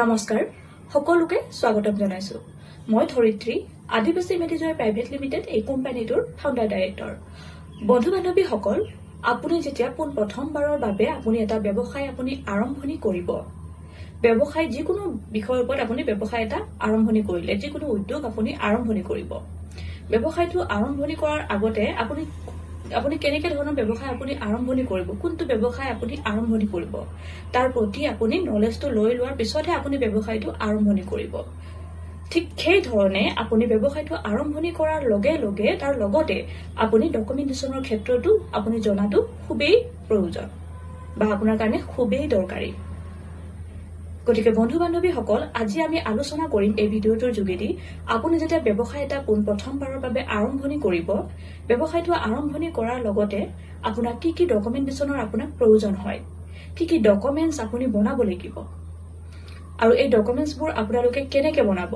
নমস্কাৰ সকলোকে স্বাগতম জনাইছো মই ধৰিত্ৰী আদিবাসী মেডিজয় প্ৰাইভেট লিমিটেড এই কোম্পানীটোৰ ফাউণ্ডাৰ ডাইৰেক্টৰ বন্ধু বান্ধৱী সকল আপুনি যেতিয়া প্ৰথমবাৰৰ বাবে আপুনি এটা ব্যৱসায় আপুনি আৰম্ভণি কৰিব ব্যৱসায় যিকোনো বিষয়ৰ ওপৰত আপুনি ব্যৱসায় এটা আৰম্ভণি কৰিলে যিকোনো উদ্যোগ আপুনি আৰম্ভণি কৰিব ব্যৱসায়টো আৰম্ভণি কৰাৰ আগতে আপুনি কেনেকে ধৰণৰ ব্যৱসায় আপুনি আৰম্ভণি কৰিব কোনটো ব্যৱসায় আপুনি আৰম্ভণি কৰিব তাৰ প্ৰতি আপুনি নলেজটো লৈ লোৱাৰ পিছতহে আপুনি ব্যৱসায়টো আৰম্ভনি কৰিব ঠিক সেই ধৰণে আপুনি ব্যৱসায়টো আৰম্ভনি কৰাৰ লগে লগে তাৰ লগতে আপুনি ডকুমেন্টেশনৰ ক্ষেত্ৰটো আপুনি জনাটো খুবেই প্ৰয়োজন বা আপোনাৰ কাৰণে খুবেই দৰকাৰী গতিকে বন্ধু বান্ধৱী সকল আজি আমি আলোচনা কৰিম এই ভিডিওটোৰ যোগেদি আপুনি যেতিয়া ব্যৱসায় এটা প্ৰথমবাৰৰ বাবে আৰম্ভনি কৰিব ব্যৱসায়টো আৰম্ভনি কৰাৰ লগতে আপোনাৰ কি ডকুমেন্টেশনৰ আপোনাক প্ৰয়োজন হয় কি ডকুমেন্টস আপুনি বনাব লাগিব আৰু এই ডকুমেন্টসবোৰ আপোনালোকে কেনেকৈ বনাব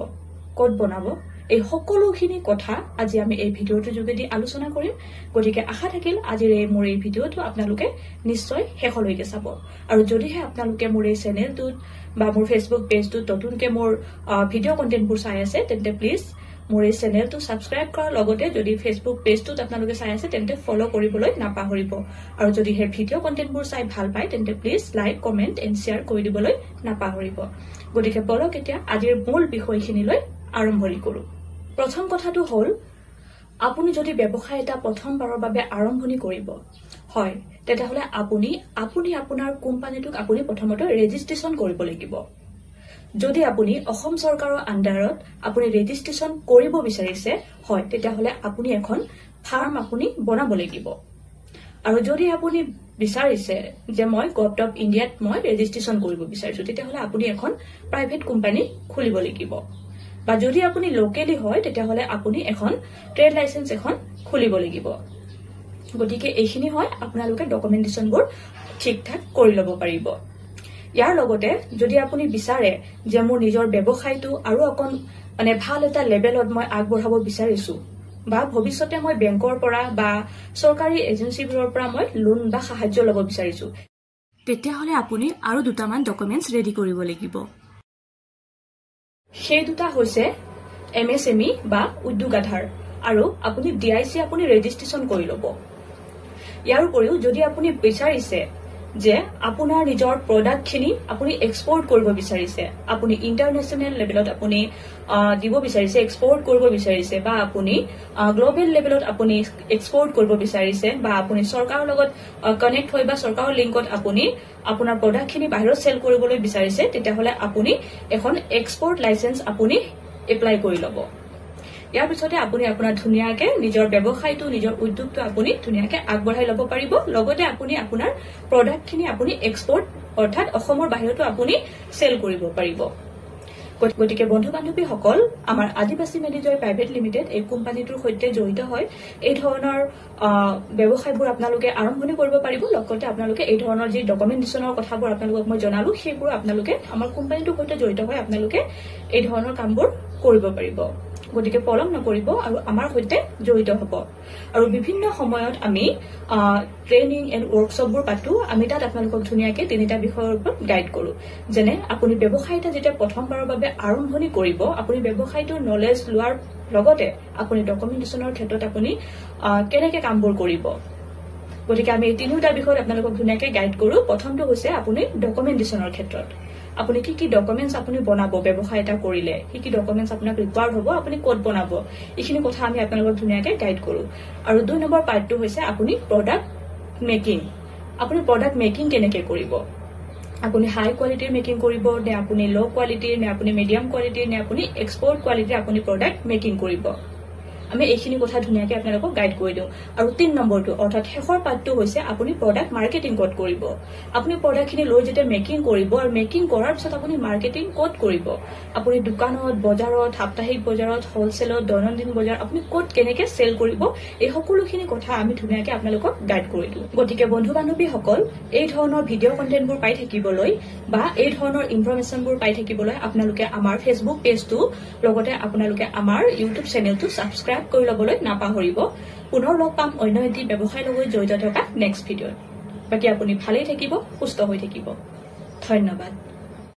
ক'ত বনাব এই সকলোখিনি কথা আজি আমি এই ভিডিওটোৰ যোগেদি আলোচনা কৰিম গতিকে আশা থাকিল আজিৰ মোৰ এই ভিডিওটো আপোনালোকে নিশ্চয় শেষলৈকে চাব আৰু যদিহে আপোনালোকে মোৰ এই চেনেলটোত বা মোৰ ফেসবুক পেজটোত নতুনকৈ মোৰ ভিডিও কন্টেন্টবোৰ চাই আছে তেন্তে প্লিজ মোৰ এই চেনেলটো সাবস্ক্ৰাইব কৰাৰ লগতে যদি ফেসবুক পেজটোত আপোনালোকে চাই আছে তেন্তে ফলো কৰিবলৈ নাপাহৰিব আৰু যদি হে ভিডিও কন্টেন্টবোৰ চাই ভাল পায় তেন্তে please like comment and share কৰি দিবলৈ নাপাহৰিব গতিকে বলক এতিয়া আজিৰ মূল বিষয়খিনিলৈ আৰম্ভণি কৰো প্ৰথম কথাটো হ'ল আপুনি যদি ব্যৱসায় এটা প্ৰথমবাৰৰ বাবে আৰম্ভণি কৰিব হয় তেতিয়াহলে আপুনি আপোনাৰ কোম্পানীটোক আপুনি প্ৰথমতে ৰেজিষ্ট্ৰেচন কৰিব লাগিব যদি আপুনি অসম চৰকাৰৰ আন্ডাৰত আপুনি ৰেজিষ্ট্ৰেচন কৰিব বিচাৰিছে হয় তেতিয়াহলে আপুনি এখন ফাৰ্ম আপুনি বনাব লাগিব আৰু যদি আপুনি বিচাৰিছে যে মই গভৰ্নমেন্ট অফ ইণ্ডিয়াত মই ৰেজিষ্ট্ৰেচন কৰিব বিচাৰিছো তেতিয়াহলে আপুনি এখন প্ৰাইভেট কোম্পানী খুলিব লাগিব বা যদি আপুনি লোকেলি হয় তেতিয়াহলে আপুনি এখন ট্ৰেড লাইসেন্স এখন খুলিব লাগিব গতিকে এইখিনি হয় আপোনালোকে ডকুমেন্টেশনবোৰ ঠিকঠাক কৰি ল'ব পাৰিব ইয়াৰ লগতে যদি আপুনি বিচাৰে যে মোৰ নিজৰ ব্যৱসায়টো আৰু অকন মানে ভাল এটা লেভেলত মই আগবঢ়াব বিচাৰিছো বা ভৱিষ্যতে মই বেংকৰ পৰা বা চৰকাৰী এজেন্সিবোৰৰ পৰা মই লোন বা সাহায্য ল'ব বিচাৰিছো তেতিয়াহলে আপুনি আৰু দুটামান ডকুমেন্টস ৰেডি কৰিব লাগিব সেই দুটা হৈছে এমএসএমই বা উদ্যোগ আধাৰ আৰু আপুনি ডিআইসি আপুনি ৰেজিষ্ট্ৰেচন কৰি ল'ব ইয়াৰ উপৰিও যদি আপুনি বিচাৰিছে যে আপোনাৰ নিজৰ প্ৰডাক্টখিনি আপুনি এক্সপোৰ্ট কৰিব বিচাৰিছে আপুনি ইন্টাৰনেশ্যনেল লেভেলত আপুনি দিব বিচাৰিছে এক্সপোৰ্ট কৰিব বিচাৰিছে বা আপুনি গ্লোবেল লেভেলত আপুনি এক্সপোৰ্ট কৰিব বিচাৰিছে বা আপুনি চৰকাৰৰ লগত কানেক্ট হৈ বা চৰকাৰৰ লিংকত আপুনি আপোনাৰ প্ৰডাক্টখিনি বাহিৰত সেল কৰিবলৈ বিচাৰিছে তেতিয়াহলে আপুনি এখন এক্সপোৰ্ট লাইসেন্স আপুনি এপ্লাই কৰি ল'ব ইয়াৰ পিছতে আপুনি আপোনাৰ ধুনিয়াকে নিজৰ ব্যৱসায়টো নিজৰ উদ্যোগটো আপুনি ধুনিয়াকে আগবঢ়াই ল'ব পাৰিব লগতে আপুনি আপোনাৰ প্ৰডাক্টখিনি আপুনি এক্সপোৰ্ট অৰ্থাৎ অসমৰ বাহিৰতো আপুনি সেল কৰিব পাৰিব গতিকে বন্ধু বান্ধৱী সকল আমাৰ আদিবাসী মেডিজয় প্ৰাইভেট লিমিটেড এই কোম্পানীটোৰ সৈতে জড়িত হয় এই ধৰণৰ ব্যৱসায়বোৰ আপোনালোকে আৰম্ভণি কৰিব পাৰিব লগতে আপোনালোকে এই ধৰণৰ যি ডকুমেন্টেশনৰ কথাবোৰ আপোনালোকক মই জনালো সেইবোৰ আপোনালোকে আমাৰ কোম্পানীটোৰ সৈতে জড়িত হয় আপোনালোকে এই ধৰণৰ কামবোৰ কৰিব পাৰিব গতিকে পলম নকৰিব আৰু আমাৰ সৈতে জড়িত হ'ব আৰু বিভিন্ন সময়ত আমি ট্ৰেইনিং এণ্ড ৱৰ্কশ্বপবোৰ পাতো আমি তাত আপোনালোকক ধুনিয়াকে তিনিটা বিষয়ৰ ওপৰত গাইড কৰো যেনে আপুনি ব্যৱসায় এটা যেতিয়া প্ৰথমবাৰৰ বাবে আৰম্ভণি কৰিব আপুনি ব্যৱসায়টোৰ নলেজ লোৱাৰ লগতে আপুনি ডকুমেন্টেশনৰ ক্ষেত্ৰত আপুনি কেনেকৈ কামবোৰ কৰিব গতিকে আমি এই তিনিটা বিষয়ত আপোনালোকক ধুনিয়াকে গাইড কৰো প্ৰথমটো হৈছে আপুনি ডকুমেন্টেশনৰ ক্ষেত্ৰত আপুনি কি ডকুমেন্টস আপুনি বনাব ব্যৱসায় এটা কৰিলে কি ডকুমেন্টস আপোনাক ৰিকোয়াৰ্ড হ'ব আপুনি কোড বনাব এইখিনি কথা আমি আপোনালোকক ধুনিয়াকে গাইড কৰো আৰু 2 নম্বৰ পাৰ্টটো হৈছে আপুনি প্ৰডাক্ট মেকিং আপুনি প্ৰডাক্ট মেকিং কেনেকৈ কৰিব আপুনি হাই কোৱালিটিৰ মেকিং কৰিব নে আপুনি লো কোৱালিটিৰ নে আপুনি মিডিয়াম কোৱালিটিৰ নে আপুনি এক্সপোৰ্ট কোৱালিটিৰ আপুনি প্ৰডাক্ট মেকিং কৰিব আমি এইখিনি কথা ধুনিয়াকে আপোনালোকক গাইড কৰি দিওঁ আৰু 3 নম্বৰটো অৰ্থাৎ শেষৰ পাৰ্টটো হৈছে আপুনি প্ৰডাক্ট মাৰ্কেটিং কোড কৰিব আপুনি প্ৰডাক্টখিনি লৈ যেতিয়া মেকিং কৰিব আৰু মেকিং কৰাৰ পিছত আপুনি মাৰ্কেটিং কোড কৰিব আপুনি দোকানত বজাৰত সাপ্তাহিক বজাৰত হোলসেলত দৈনন্দিন বজাৰ আপুনি কোড কেনেকৈ সেল কৰিব এই সকলোখিনি কথা আমি ধুনিয়াকে আপোনালোকক গাইড কৰি দিওঁ গতিকে বন্ধু বান্ধৱীসকল এই ধৰণৰ ভিডিও কন্টেন্টবোৰ পাই থাকিবলৈ বা এই ধৰণৰ ইনফৰমেশনবোৰ পাই থাকিবলৈ আপোনালোকে আমাৰ ফেসবুক পেজটো লগতে আপোনালোকে আমাৰ ইউটিউব চেনেলটো সাবস্ক্ৰাইব কৰি ল'বলৈ নাপাহৰিব পুনৰ লগ পাম অন্য এটি ব্যৱসায়ৰ লগত জড়িত থকা নেক্সট ভিডিঅ'ত বাকি আপুনি ভালেই থাকিব সুস্থ হৈ থাকিব ধন্যবাদ